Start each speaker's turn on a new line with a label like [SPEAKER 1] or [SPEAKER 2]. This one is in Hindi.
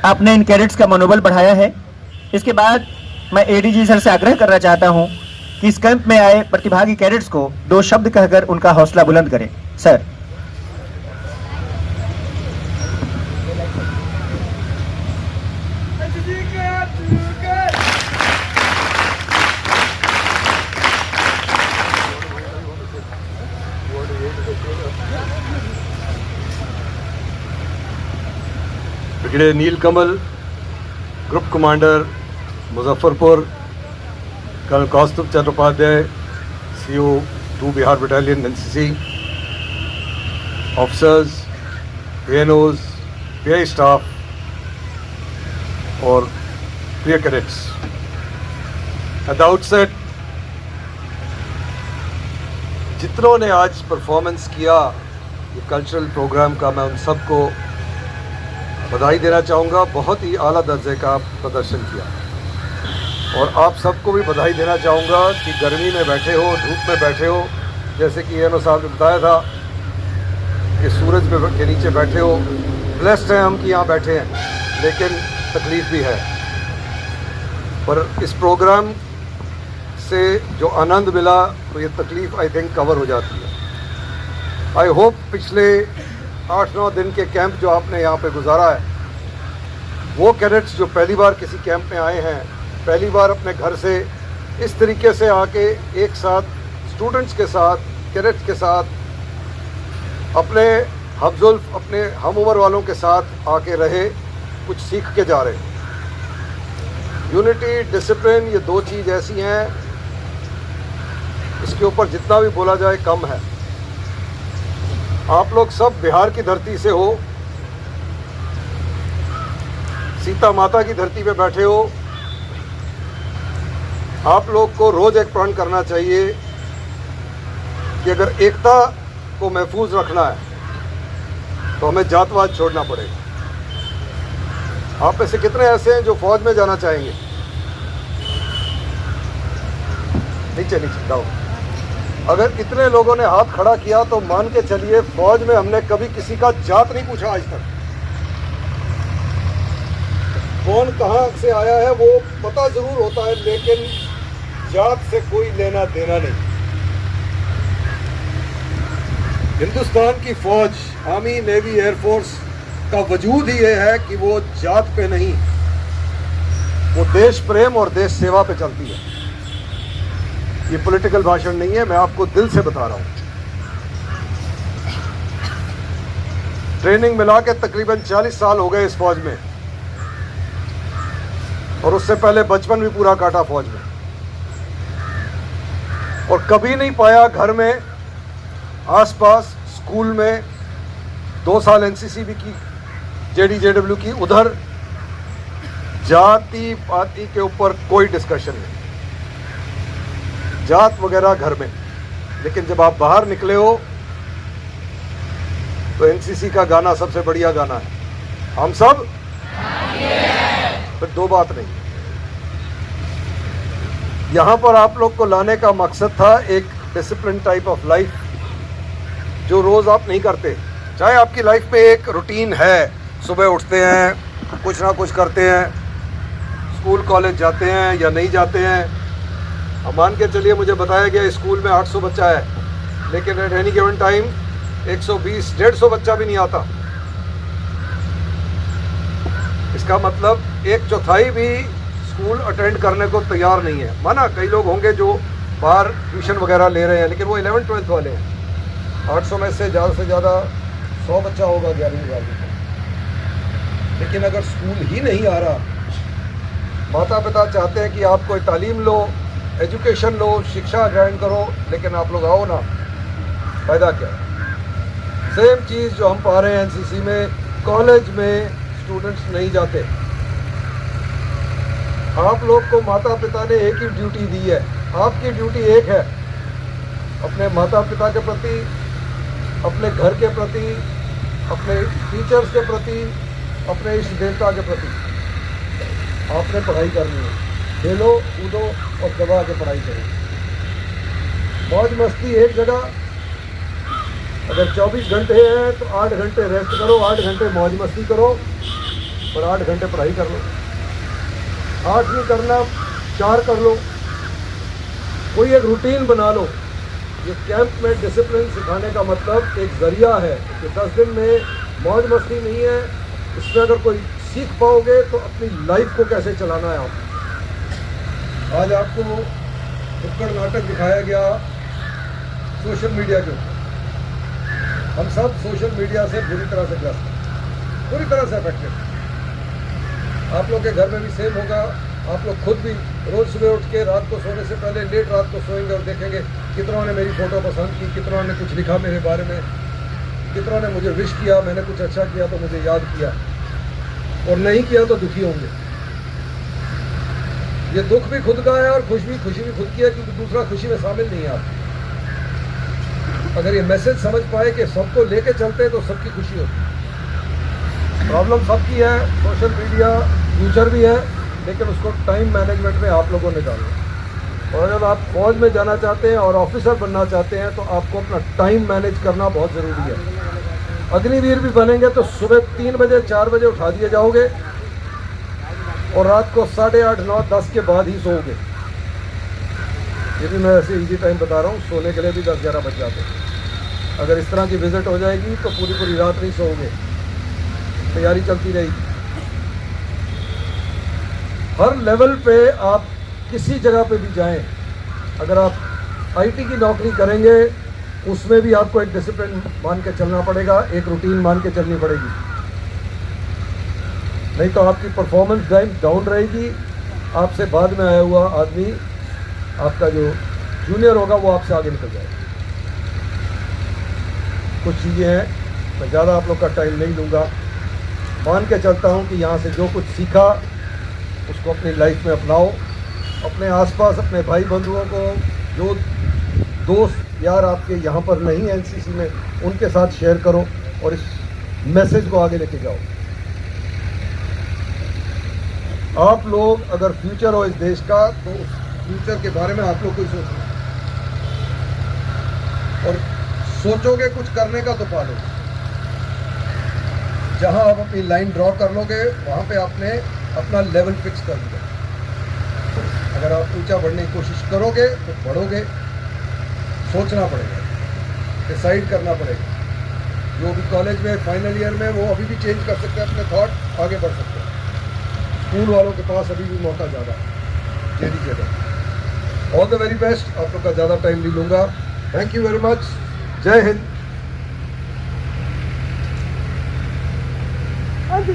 [SPEAKER 1] आपने इन कैडेट्स का मनोबल बढ़ाया है। इसके बाद मैं एडीजी सर से आग्रह करना चाहता हूं कि इस कैंप में आए प्रतिभागी कैडेट्स को 2 शब्द कहकर उनका हौसला बुलंद करें। Sir.
[SPEAKER 2] Brigadier Neelkamal, group commander Muzaffarpur, colonel Kaustubh Chattopadhyay, CO 2 Bihar battalion NCC, officers, PNOs, PI staff और प्रिय कैडेट्स, एट द आउटसेट जितनों ने आज परफॉर्मेंस किया ये कल्चरल प्रोग्राम का, मैं उन सबको बधाई देना चाहूँगा। बहुत ही आला दर्जे का प्रदर्शन किया और आप सबको भी बधाई देना चाहूँगा कि गर्मी में बैठे हो, धूप में बैठे हो, जैसे कि एनो साहब ने बताया था कि सूरज के नीचे बैठे हो। ब्लेस्ड हैं हम कि यहाँ बैठे हैं, लेकिन तकलीफ़ भी है। पर इस प्रोग्राम से जो आनंद मिला तो ये तकलीफ़ आई थिंक कवर हो जाती है। आई होप पिछले 8-9 दिन के कैंप जो आपने यहाँ पे गुजारा है, वो कैडेट्स जो पहली बार किसी कैंप में आए हैं, पहली बार अपने घर से इस तरीके से आके एक साथ स्टूडेंट्स के साथ, कैडेट्स के साथ, अपने हमजुल्फ, अपने हम उम्र वालों के साथ आके रहे, कुछ सीख के जा रहे हैं। यूनिटी, डिसिप्लिन, ये 2 चीज़ ऐसी हैं, इसके ऊपर जितना भी बोला जाए कम है। आप लोग सब बिहार की धरती से हो, सीता माता की धरती पे बैठे हो। आप लोग को रोज एक प्रण करना चाहिए कि अगर एकता को महफूज रखना है तो हमें जातवाद छोड़ना पड़ेगा। आप में से कितने ऐसे हैं जो फौज में जाना चाहेंगे? नीचे नीचे जाओ। अगर इतने लोगों ने हाथ खड़ा किया तो मान के चलिए फौज में हमने कभी किसी का जात नहीं पूछा आज तक। कौन कहाँ से आया है वो पता जरूर होता है, लेकिन जात से कोई लेना देना नहीं। हिंदुस्तान की फौज, आर्मी, नेवी, एयरफोर्स का वजूद ही ये है कि वो जात पे नहीं, वो देश प्रेम और देश सेवा पे चलती है। ये पॉलिटिकल भाषण नहीं है, मैं आपको दिल से बता रहा हूँ। ट्रेनिंग मिला के तकरीबन 40 साल हो गए इस फौज में, और उससे पहले बचपन भी पूरा काटा फौज में, और कभी नहीं पाया घर में, आसपास, स्कूल में। 2 साल NCC भी की, JDJW की। उधर जाति पाति के ऊपर कोई डिस्कशन नहीं, जात वगैरह घर में। लेकिन जब आप बाहर निकले हो तो NCC का गाना सबसे बढ़िया गाना है, हम सब फिर 2 बात नहीं। यहाँ पर आप लोग को लाने का मकसद था एक डिसिप्लिन टाइप ऑफ लाइफ जो रोज़ आप नहीं करते। चाहे आपकी लाइफ में एक रूटीन है, सुबह उठते हैं, कुछ ना कुछ करते हैं, स्कूल कॉलेज जाते हैं या नहीं जाते हैं। अब मान के चलिए मुझे बताया गया स्कूल में 800 बच्चा है, लेकिन एट एनी गिवन टाइम 120-150 बच्चा भी नहीं आता। इसका मतलब 1/4 भी स्कूल अटेंड करने को तैयार नहीं है। माना कई लोग होंगे जो बाहर ट्यूशन वगैरह ले रहे हैं, लेकिन वो 11th-12th वाले हैं। 800 में से ज़्यादा 100 बच्चा होगा 11वीं-12वीं का। लेकिन अगर स्कूल ही नहीं आ रहा, माता पिता चाहते हैं कि आप कोई तालीम लो, एजुकेशन लो, शिक्षा ग्रहण करो, लेकिन आप लोग आओ ना, फ़ायदा क्या? सेम चीज़ जो हम पा रहे हैं NCC में, कॉलेज में स्टूडेंट्स नहीं जाते। आप लोग को माता पिता ने एक ही ड्यूटी दी है। आपकी ड्यूटी एक है, अपने माता पिता के प्रति, अपने घर के प्रति, अपने टीचर्स के प्रति, अपने इष्ट देवता के प्रति आपने पढ़ाई करनी है। खेलो, कूदो और दबा के पढ़ाई करो। मौज मस्ती एक जगह, अगर 24 घंटे हैं तो 8 घंटे रेस्ट करो, 8 घंटे मौज मस्ती करो। पर 8 घंटे पढ़ाई कर लो, 8 नहीं करना 4 कर लो, कोई एक रूटीन बना लो। ये कैंप में डिसिप्लिन सिखाने का मतलब एक ज़रिया है कि 10 दिन में मौज मस्ती नहीं है, इसमें अगर कोई सीख पाओगे तो अपनी लाइफ को कैसे चलाना है आपको। आज आपको नुक्कड़ नाटक दिखाया गया सोशल मीडिया के ऊपर। हम सब सोशल मीडिया से बुरी तरह से ग्रस्त हैं, पूरी तरह से अफेक्टेड। आप लोग के घर में भी सेम होगा। आप लोग खुद भी रोज़ सुबह उठ के रात को सोने से पहले लेट रात को सोएंगे और देखेंगे कितनों ने मेरी फ़ोटो पसंद की, कितनों ने कुछ लिखा मेरे बारे में, कितनों ने मुझे विश किया, मैंने कुछ अच्छा किया तो मुझे याद किया, और नहीं किया तो दुखी होंगे। ये दुख भी खुद का है और खुशी भी खुद की है, क्योंकि दूसरा खुशी में शामिल नहीं है आप। अगर ये मैसेज समझ पाए कि सबको लेके चलते हैं तो सबकी खुशी होती। प्रॉब्लम सबकी है, सोशल मीडिया फ्यूचर भी है, लेकिन उसको टाइम मैनेजमेंट में आप लोगों ने डालो। और अगर आप फौज में जाना चाहते हैं और ऑफिसर बनना चाहते हैं तो आपको अपना टाइम मैनेज करना बहुत ज़रूरी है। अग्निवीर भी बनेंगे तो सुबह 3 बजे 4 बजे उठा दिए जाओगे और रात को 8:30 9 10 के बाद ही सोओगे। ये भी मैं ऐसे इजी टाइम बता रहा हूँ, सोने के लिए भी 10 11 बज जाते हैं। अगर इस तरह की विजिट हो जाएगी तो पूरी रात नहीं सोओगे, तैयारी चलती रहेगी। हर लेवल पे आप किसी जगह पे भी जाएं, अगर आप आईटी की नौकरी करेंगे उसमें भी आपको एक डिसिप्लिन मान के चलना पड़ेगा, एक रूटीन मान के चलनी पड़ेगी, नहीं तो आपकी परफॉर्मेंस डाउन रहेगी। आपसे बाद में आया हुआ आदमी, आपका जो जूनियर होगा, वो आपसे आगे निकल जाएगा। कुछ चीज़ें हैं, मैं ज़्यादा आप लोग का टाइम नहीं लूँगा। मान के चलता हूँ कि यहाँ से जो कुछ सीखा उसको अपनी लाइफ में अपनाओ। अपने आसपास अपने भाई बंधुओं को, जो दोस्त यार आपके यहाँ पर नहीं है एनसीसी में, उनके साथ शेयर करो और इस मैसेज को आगे लेके जाओ। आप लोग अगर फ्यूचर हो इस देश का तो उस फ्यूचर के बारे में आप लोग कोई सोचो, और सोचोगे कुछ करने का तो पालो। जहां आप अपनी लाइन ड्रॉ कर लोगे वहां पे आपने अपना लेवल फिक्स कर दिया। अगर आप ऊंचा बढ़ने की कोशिश करोगे तो बढ़ोगे। सोचना पड़ेगा, डिसाइड करना पड़ेगा। जो भी कॉलेज में फाइनल ईयर में, वो अभी भी चेंज कर सकते हैं अपने थॉट, आगे बढ़ सकते हैं। स्कूल वालों के पास अभी भी मौका ज़्यादा है, जेडी जगह। All the very best. आप लोग का ज़्यादा टाइम नहीं लूँगा। Thank you very much. जय हिंद।
[SPEAKER 3] अंत